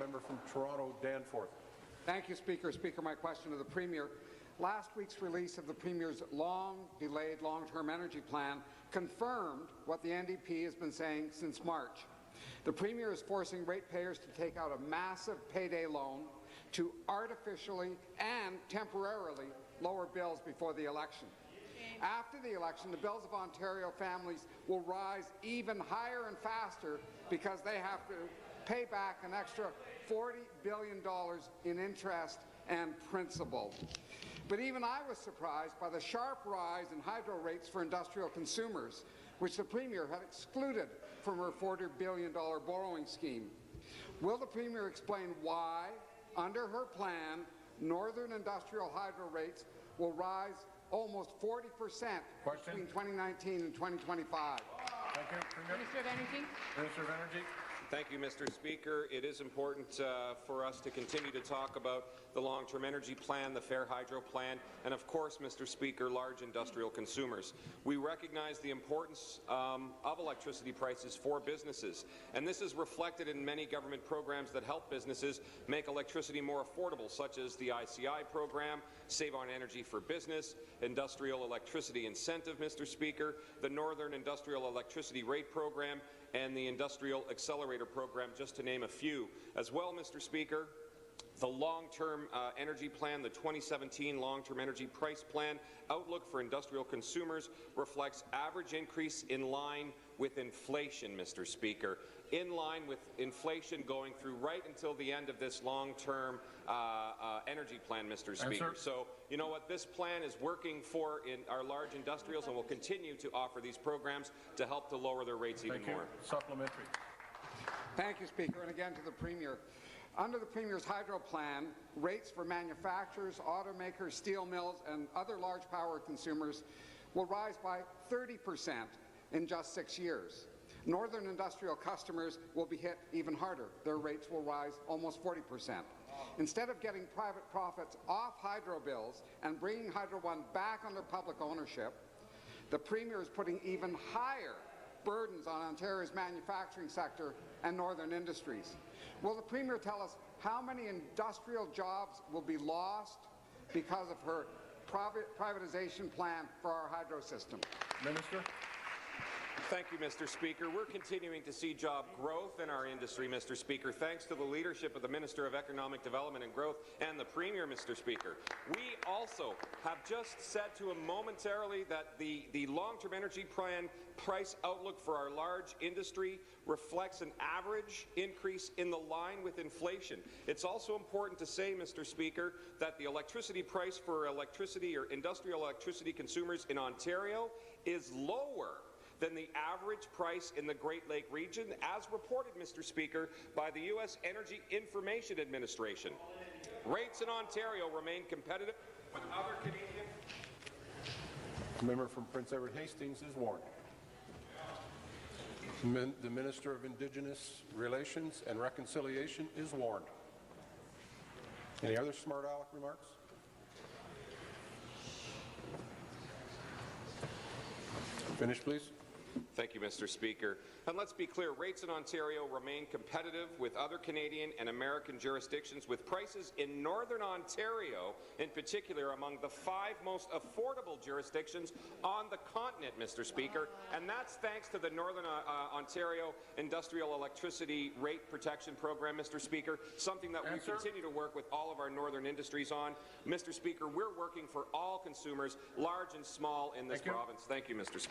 member from Toronto, Danforth. Thank you, Speaker. Speaker, my question to the Premier. Last week's release of the Premier's long-delayed long-term energy plan confirmed what the NDP has been saying since March. The Premier is forcing ratepayers to take out a massive payday loan to artificially and temporarily lower bills before the election. After the election, the bills of Ontario families will rise even higher and faster because they have to pay back an extra $40 billion in interest and principal. But even I was surprised by the sharp rise in hydro rates for industrial consumers, which the Premier had excluded from her $40 billion borrowing scheme. Will the Premier explain why, under her plan, northern industrial hydro rates will rise almost 40% between 2019 and 2025? Thank you, Premier. Minister of Energy. Minister of Energy. Thank you, Mr. Speaker. It is important for us to continue to talk about the long-term energy plan, the Fair Hydro plan, and of course, Mr. Speaker, large industrial consumers. We recognize the importance of electricity prices for businesses, and this is reflected in many government programs that help businesses make electricity more affordable, such as the ICI program, Save on Energy for Business, Industrial Electricity Incentive, Mr. Speaker, the Northern Industrial Electricity Rate Program, and the Industrial Accelerator Program, just to name a few. As well, Mr. Speaker, the long-term energy plan, the 2017 long-term energy price plan outlook for industrial consumers reflects average increase in line with inflation, Mr. Speaker, in line with inflation going through right until the end of this long-term energy plan, Mr. Speaker. So, you know what, this plan is working for our large industrials, and will continue to offer these programs to help to lower their rates even more. Supplementary. Thank you, Speaker, and again to the Premier. Under the Premier's hydro plan, rates for manufacturers, automakers, steel mills, and other large power consumers will rise by 30% in just 6 years. Northern industrial customers will be hit even harder. Their rates will rise almost 40%. Instead of getting private profits off hydro bills and bringing Hydro One back under public ownership, the Premier is putting even higher burdens on Ontario's manufacturing sector and northern industries. Will the Premier tell us how many industrial jobs will be lost because of her privatization plan for our hydro system? Minister. Thank you, Mr. Speaker. We're continuing to see job growth in our industry, Mr. Speaker, thanks to the leadership of the Minister of Economic Development and Growth and the Premier, Mr. Speaker. We also have just said to him momentarily that the long-term energy plan price outlook for our large industry reflects an average increase in the line with inflation. It's also important to say, Mr. Speaker, that the electricity price for electricity or industrial electricity consumers in Ontario is lower than the average price in the Great Lake region, as reported, Mr. Speaker, by the U.S. Energy Information Administration. Rates in Ontario remain competitive with other Canadian. The member from Prince Edward Hastings is warned. The Minister of Indigenous Relations and Reconciliation is warned. Any other smart aleck remarks? Finish, please. Thank you, Mr. Speaker. And let's be clear, rates in Ontario remain competitive with other Canadian and American jurisdictions, with prices in Northern Ontario, in particular, among the 5 most affordable jurisdictions on the continent, Mr. Speaker. And that's thanks to the Northern Ontario Industrial Electricity Rate Protection Program, Mr. Speaker, something that we continue to work with all of our northern industries on. Mr. Speaker, we're working for all consumers, large and small, in this province. Thank you, Mr. Speaker.